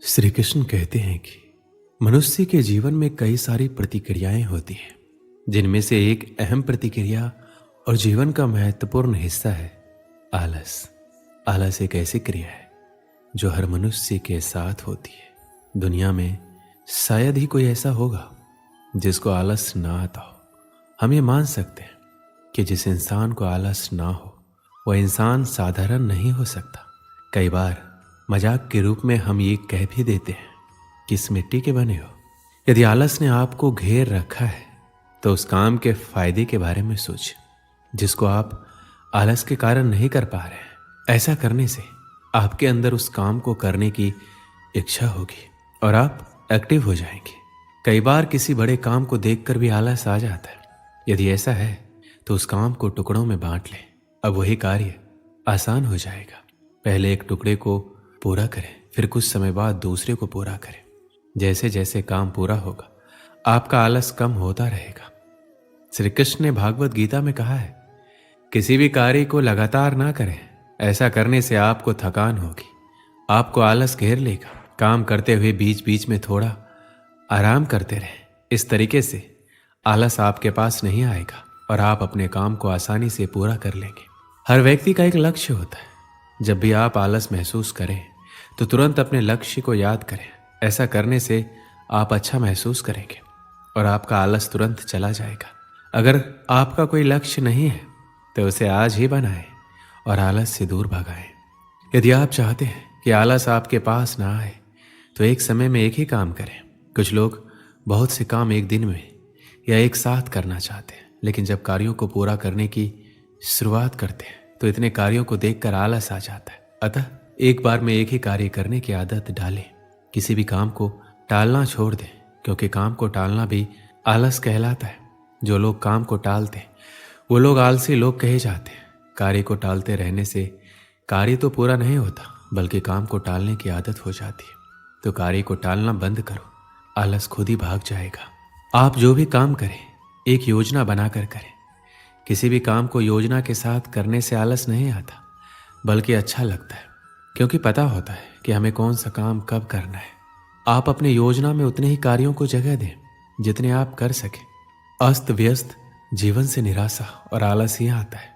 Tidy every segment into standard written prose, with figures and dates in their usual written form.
श्री कृष्ण कहते हैं कि मनुष्य के जीवन में कई सारी प्रतिक्रियाएं होती हैं, जिनमें से एक अहम प्रतिक्रिया और जीवन का महत्वपूर्ण हिस्सा है आलस। आलस एक ऐसी क्रिया है जो हर मनुष्य के साथ होती है। दुनिया में शायद ही कोई ऐसा होगा जिसको आलस ना आता हो। हम ये मान सकते हैं कि जिस इंसान को आलस ना हो वह इंसान साधारण नहीं हो सकता। कई बार मजाक के रूप में हम ये कह भी देते हैं कि इस मिट्टी के बने हो। यदि आलस ने आपको घेर रखा है तो उस काम के फायदे के बारे में सोचिए जिसको आप आलस के कारण नहीं कर पा रहे हैं। ऐसा करने से आपके अंदर उस काम को करने की इच्छा होगी और आप एक्टिव हो जाएंगे। कई बार किसी बड़े काम को देखकर भी आलस आ जाता है। यदि ऐसा है तो उस काम को टुकड़ों में बांट लें। अब वही कार्य आसान हो जाएगा। पहले एक टुकड़े को पूरा करें, फिर कुछ समय बाद दूसरे को पूरा करें। जैसे जैसे काम पूरा होगा आपका आलस कम होता रहेगा। श्री कृष्ण ने भागवत गीता में कहा है, किसी भी कार्य को लगातार ना करें। ऐसा करने से आपको थकान होगी, आपको आलस घेर लेगा। काम करते हुए बीच बीच में थोड़ा आराम करते रहें। इस तरीके से आलस आपके पास नहीं आएगा और आप अपने काम को आसानी से पूरा कर लेंगे। हर व्यक्ति का एक लक्ष्य होता है। जब भी आप आलस महसूस करें तो तुरंत अपने लक्ष्य को याद करें। ऐसा करने से आप अच्छा महसूस करेंगे और आपका आलस तुरंत चला जाएगा। अगर आपका कोई लक्ष्य नहीं है तो उसे आज ही बनाएं और आलस से दूर भगाएं। यदि आप चाहते हैं कि आलस आपके पास ना आए तो एक समय में एक ही काम करें। कुछ लोग बहुत से काम एक दिन में या एक साथ करना चाहते हैं, लेकिन जब कार्यों को पूरा करने की शुरुआत करते हैं तो इतने कार्यों को देखकर आलस आ जाता है। अतः एक बार में एक ही कार्य करने की आदत डालें। किसी भी काम को टालना छोड़ दें, क्योंकि काम को टालना भी आलस कहलाता है। जो लोग काम को टालते हैं वो लोग आलसी लोग कहे जाते हैं। कार्य को टालते रहने से कार्य तो पूरा नहीं होता, बल्कि काम को टालने की आदत हो जाती है। तो कार्य को टालना बंद करो, आलस खुद ही भाग जाएगा। आप जो भी काम करें एक योजना बनाकर करें। किसी भी काम को योजना के साथ करने से आलस नहीं आता, बल्कि अच्छा लगता है, क्योंकि पता होता है कि हमें कौन सा काम कब करना है। आप अपने योजना में उतने ही कार्यों को जगह दें जितने आप कर सकें। अस्त व्यस्त जीवन से निराशा और आलस ही आता है,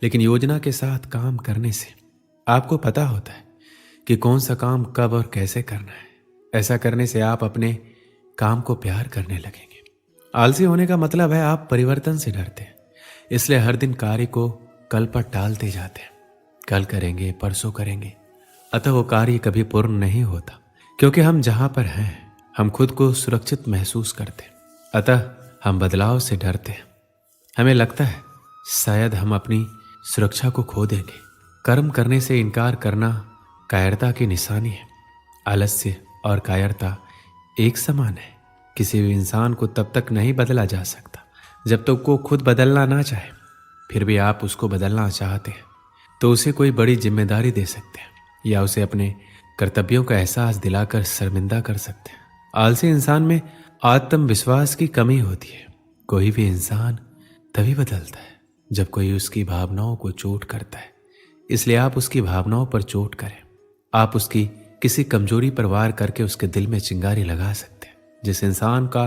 लेकिन योजना के साथ काम करने से आपको पता होता है कि कौन सा काम कब और कैसे करना है। ऐसा करने से आप अपने काम को प्यार करने लगेंगे। आलसी होने का मतलब है आप परिवर्तन से डरते हैं, इसलिए हर दिन कार्य को कल पर टालते जाते हैं। कल करेंगे, परसों करेंगे, अतः वो कार्य कभी पूर्ण नहीं होता। क्योंकि हम जहां पर हैं हम खुद को सुरक्षित महसूस करते हैं, अतः हम बदलाव से डरते हैं। हमें लगता है शायद हम अपनी सुरक्षा को खो देंगे। कर्म करने से इनकार करना कायरता की निशानी है। आलस्य और कायरता एक समान है। किसी भी इंसान को तब तक नहीं बदला जा सकता जब तक वो खुद बदलना ना चाहे। फिर भी आप उसको बदलना चाहते हैं तो उसे कोई बड़ी जिम्मेदारी दे सकते हैं या उसे अपने कर्तव्यों का एहसास दिलाकर शर्मिंदा कर सकते हैं। आलसी इंसान में आत्मविश्वास की कमी होती है। कोई भी इंसान तभी बदलता है जब कोई उसकी भावनाओं को चोट करता है। इसलिए आप उसकी भावनाओं पर चोट करें। आप उसकी किसी कमजोरी पर वार करके उसके दिल में चिंगारी लगा सकते हैं। जिस इंसान का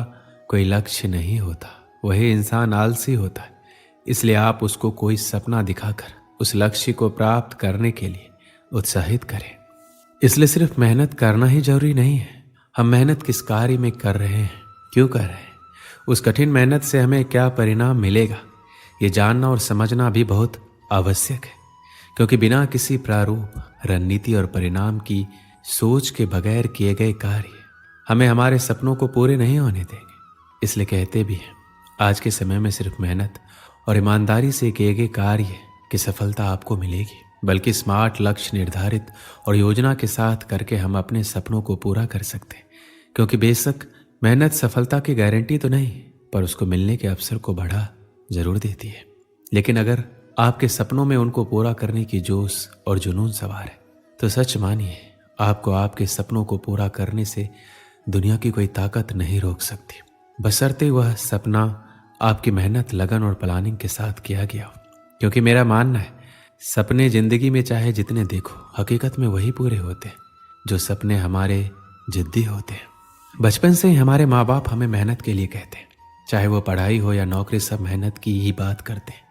कोई लक्ष्य नहीं होता वही इंसान आलसी होता है। इसलिए आप उसको कोई सपना दिखाकर उस लक्ष्य को प्राप्त करने के लिए उत्साहित करें। इसलिए सिर्फ मेहनत करना ही जरूरी नहीं है। हम मेहनत किस कार्य में कर रहे हैं, क्यों कर रहे हैं, उस कठिन मेहनत से हमें क्या परिणाम मिलेगा, ये जानना और समझना भी बहुत आवश्यक है। क्योंकि बिना किसी प्रारूप, रणनीति और परिणाम की सोच के बगैर किए गए कार्य हमें हमारे सपनों को पूरे नहीं होने देंगे। इसलिए कहते भी हैं, आज के समय में सिर्फ मेहनत और ईमानदारी से किए गए कार्य की सफलता आपको मिलेगी, बल्कि स्मार्ट लक्ष्य निर्धारित और योजना के साथ करके हम अपने सपनों को पूरा कर सकते हैं। क्योंकि बेशक मेहनत सफलता की गारंटी तो नहीं, पर उसको मिलने के अवसर को बढ़ा जरूर देती है। लेकिन अगर आपके सपनों में उनको पूरा करने की जोश और जुनून सवार है तो सच मानिए आपको आपके सपनों को पूरा करने से दुनिया की कोई ताकत नहीं रोक सकती, बशर्ते वह सपना आपकी मेहनत, लगन और प्लानिंग के साथ किया गया हो। क्योंकि मेरा मानना है सपने जिंदगी में चाहे जितने देखो, हकीकत में वही पूरे होते हैं जो सपने हमारे जिद्दी होते हैं। बचपन से ही हमारे माँ बाप हमें मेहनत के लिए कहते हैं, चाहे वो पढ़ाई हो या नौकरी, सब मेहनत की ही बात करते हैं।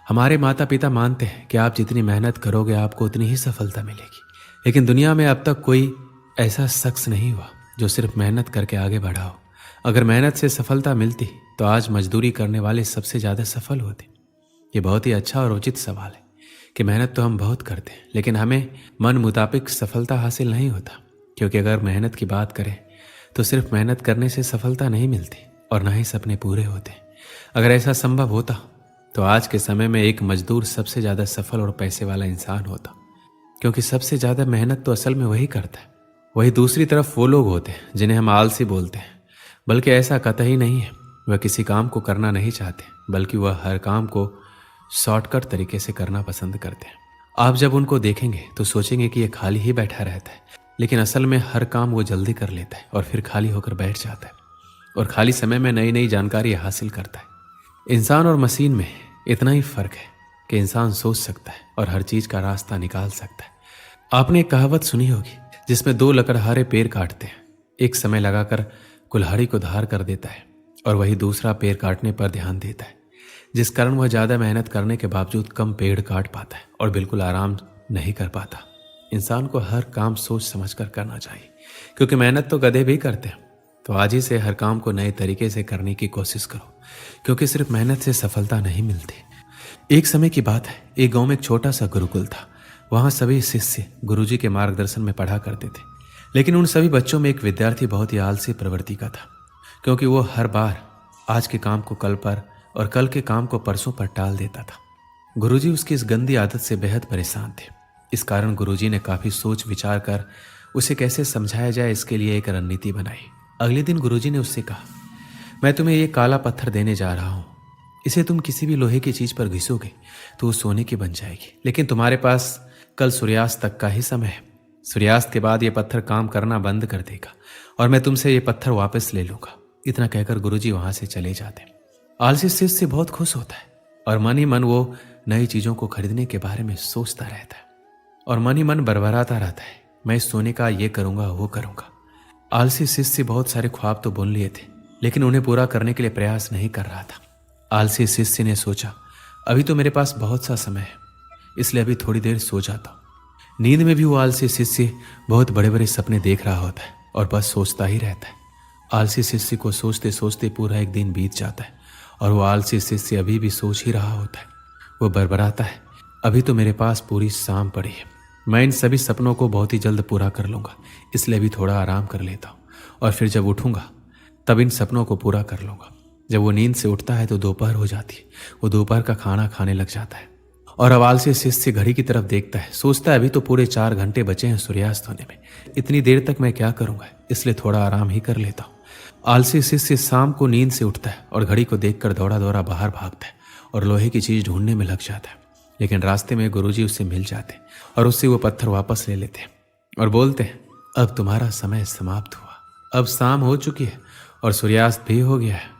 हमारे माता पिता मानते हैं कि आप जितनी मेहनत करोगे आपको उतनी ही सफलता मिलेगी। लेकिन दुनिया में अब तक कोई ऐसा शख्स नहीं हुआ जो सिर्फ मेहनत करके आगे बढ़ा हो। अगर मेहनत से सफलता मिलती तो आज मजदूरी करने वाले सबसे ज़्यादा सफल होते। ये बहुत ही अच्छा और उचित सवाल है कि मेहनत तो हम बहुत करते हैं, लेकिन हमें मन मुताबिक सफलता हासिल नहीं होता। क्योंकि अगर मेहनत की बात करें तो सिर्फ मेहनत करने से सफलता नहीं मिलती और ना ही सपने पूरे होते। अगर ऐसा संभव होता तो आज के समय में एक मजदूर सबसे ज़्यादा सफल और पैसे वाला इंसान होता। क्योंकि सबसे ज़्यादा मेहनत तो असल में वही करता है। वही दूसरी तरफ वो लोग होते हैं जिन्हें हम आलसी बोलते हैं, बल्कि ऐसा कतई नहीं है। वह किसी काम को करना नहीं चाहते, बल्कि वह हर काम को शॉर्टकट तरीके से करना पसंद करते हैं। आप जब उनको देखेंगे तो सोचेंगे कि यह खाली ही बैठा रहता है, लेकिन असल में हर काम वो जल्दी कर लेता है और फिर खाली होकर बैठ जाता है और खाली समय में नई नई जानकारी हासिल करता है। इंसान और मशीन में इतना ही फर्क है कि इंसान सोच सकता है और हर चीज का रास्ता निकाल सकता है। आपने एक कहावत सुनी होगी जिसमें दो लकड़हारे पेड़ काटते हैं, एक समय लगाकर कुल्हाड़ी को धार कर देता है और वही दूसरा पेड़ काटने पर ध्यान देता है, जिस कारण वह ज्यादा मेहनत करने के बावजूद कम पेड़ काट पाता है और बिल्कुल आराम नहीं कर पाता। इंसान को हर काम सोच समझकर करना चाहिए, क्योंकि मेहनत तो गधे भी करते हैं। तो आज ही से हर काम को नए तरीके से करने की कोशिश करो, क्योंकि सिर्फ मेहनत से सफलता नहीं मिलती। एक समय की बात है, एक गांव में एक छोटा सा गुरुकुल था। वहां सभी शिष्य गुरुजी के मार्गदर्शन में पढ़ा करते थे, लेकिन उन सभी बच्चों में एक विद्यार्थी बहुत ही आलसी प्रवृत्ति का था, क्योंकि वो हर बार आज के काम को कल पर और कल के काम को परसों पर टाल देता था। गुरुजी उसकी इस गंदी आदत से बेहद परेशान थे। इस कारण गुरुजी ने काफी सोच विचार कर उसे कैसे समझाया जाए इसके लिए एक रणनीति बनाई। अगले दिन गुरुजी ने उससे कहा, मैं तुम्हें ये काला पत्थर देने जा रहा हूं। इसे तुम किसी भी लोहे की चीज पर घिसोगे तो वो सोने की बन जाएगी, लेकिन तुम्हारे पास कल सूर्यास्त तक का ही समय है। सूर्यास्त के बाद ये पत्थर काम करना बंद कर देगा और मैं तुमसे ये पत्थर वापस ले लूंगा। इतना कहकर गुरुजी वहां से चले जाते। आलसी शिष्य बहुत खुश होता है और मन ही मन वो नई चीजों को खरीदने के बारे में सोचता रहता है और मन ही मन बरबराता रहता है, मैं इस सोने का ये करूंगा वो करूंगा। आलसी शिष्य बहुत सारे ख्वाब तो बुन लिए थे, लेकिन उन्हें पूरा करने के लिए प्रयास नहीं कर रहा था। आलसी शिष्य ने सोचा, अभी तो मेरे पास बहुत सा समय है, इसलिए अभी थोड़ी देर सो जाता हूं। नींद में भी वो आलसी शिष्य बहुत बड़े बड़े सपने देख रहा होता है और बस सोचता ही रहता है। आलसी शिष्य को सोचते सोचते पूरा एक दिन बीत जाता है और वो आलसी शिष्य अभी भी सोच ही रहा होता है। वो बरबराता है, अभी तो मेरे पास पूरी शाम पड़ी है, मैं इन सभी सपनों को बहुत ही जल्द पूरा कर लूंगा, इसलिए अभी थोड़ा आराम कर लेता हूँ और फिर जब उठूंगा तब इन सपनों को पूरा कर लूंगा। जब वो नींद से उठता है तो दोपहर हो जाती है। वो दोपहर का खाना खाने लग जाता है और अब आलसी शिष्य घड़ी की तरफ देखता है, सोचता है अभी तो पूरे 4 घंटे बचे हैं सूर्यास्त होने में, इतनी देर तक मैं क्या करूंगा, इसलिए थोड़ा आराम ही कर लेता हूँ। आलसी शिष्य शाम को नींद से उठता है और घड़ी को देखकर दौड़ा दौड़ा बाहर भागता है और लोहे की चीज ढूंढने में लग जाता है। लेकिन रास्ते में गुरुजी उससे मिल जाते और उससे वो पत्थर वापस ले लेते और बोलते हैं, अब तुम्हारा समय समाप्त हुआ, अब शाम हो चुकी है और सूर्यास्त भी हो गया है।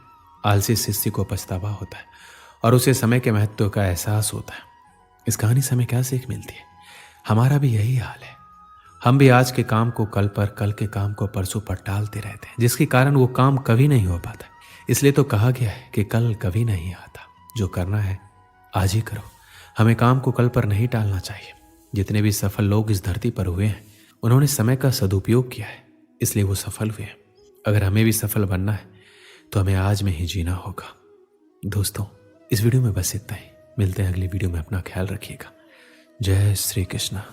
आलसी शिष्य को पछतावा होता है और उसे समय के महत्व का एहसास होता है। इस कहानी से हमें क्या सीख मिलती है? हमारा भी यही हाल है। हम भी आज के काम को कल पर, कल के काम को परसों पर टालते रहते हैं, जिसके कारण वो काम कभी नहीं हो पाता। इसलिए तो कहा गया है कि कल कभी नहीं आता, जो करना है आज ही करो। हमें काम को कल पर नहीं टालना चाहिए। जितने भी सफल लोग इस धरती पर हुए हैं उन्होंने समय का सदुपयोग किया है, इसलिए वो सफल हुए हैं। अगर हमें भी सफल बनना है तो हमें आज में ही जीना होगा। दोस्तों, इस वीडियो में बस इतना ही। मिलते हैं अगली वीडियो में। अपना ख्याल रखिएगा। जय श्री कृष्णा।